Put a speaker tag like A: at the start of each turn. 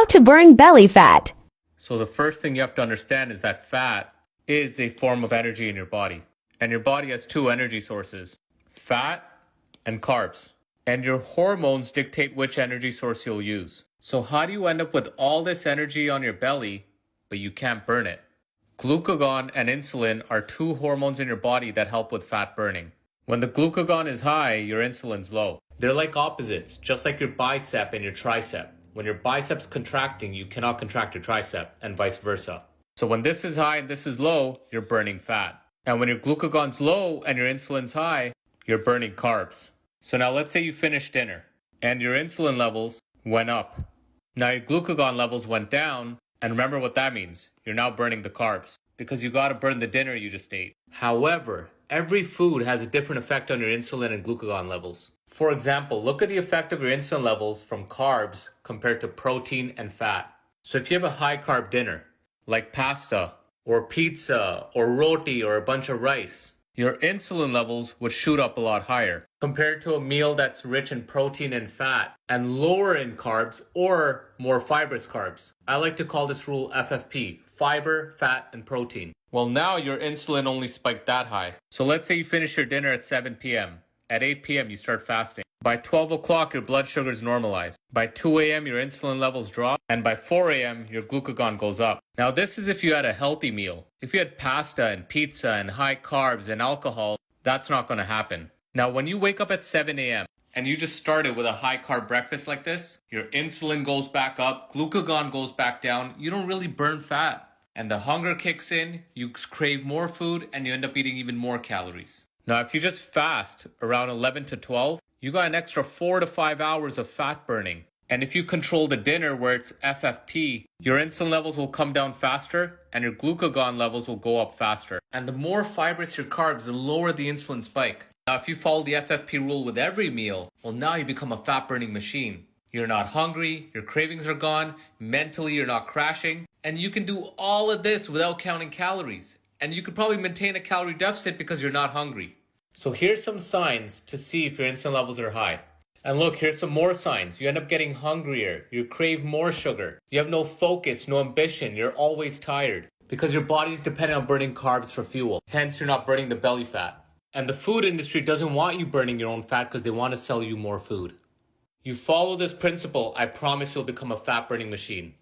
A: How to burn belly fat.
B: So the first thing you have to understand is that fat is a form of energy in your body. And your body has two energy sources, fat and carbs. And your hormones dictate which energy source you'll use. So how do you end up with all this energy on your belly, but you can't burn it? Glucagon and insulin are two hormones in your body that help with fat burning. When the glucagon is high, your insulin's low. They're like opposites, just like your bicep and your tricep. When your bicep's contracting, you cannot contract your tricep, and vice versa. So when this is high and this is low, you're burning fat. And when your glucagon's low and your insulin's high, you're burning carbs. So now let's say you finished dinner and your insulin levels went up. Now your glucagon levels went down, and remember what that means. You're now burning the carbs because you got to burn the dinner you just ate. However, every food has a different effect on your insulin and glucagon levels. For example, look at the effect of your insulin levels from carbs compared to protein and fat. So if you have a high carb dinner, like pasta or pizza or roti or a bunch of rice, your insulin levels would shoot up a lot higher compared to a meal that's rich in protein and fat and lower in carbs or more fibrous carbs. I like to call this rule FFP, fiber, fat, and protein. Well, now your insulin only spiked that high. So let's say you finish your dinner at 7 p.m. At 8 p.m. you start fasting. By 12 o'clock your blood sugar is normalized. By 2 a.m. your insulin levels drop. And by 4 a.m. your glucagon goes up. Now this is if you had a healthy meal. If you had pasta and pizza and high carbs and alcohol, that's not going to happen. Now when you wake up at 7 a.m. and you just started with a high carb breakfast like this, your insulin goes back up, glucagon goes back down, you don't really burn fat. And the hunger kicks in, you crave more food, and you end up eating even more calories. Now, if you just fast around 11 to 12, you got an extra 4 to 5 hours of fat burning. And if you control the dinner where it's FFP, your insulin levels will come down faster and your glucagon levels will go up faster. And the more fibrous your carbs, the lower the insulin spike. Now, if you follow the FFP rule with every meal, well, now you become a fat burning machine. You're not hungry, your cravings are gone, mentally you're not crashing, and you can do all of this without counting calories. And you could probably maintain a calorie deficit because you're not hungry. So here's some signs to see if your insulin levels are high. And look, here's some more signs. You end up getting hungrier. You crave more sugar. You have no focus, no ambition. You're always tired because your body's dependent on burning carbs for fuel. Hence, you're not burning the belly fat. And the food industry doesn't want you burning your own fat because they want to sell you more food. You follow this principle, I promise you'll become a fat burning machine.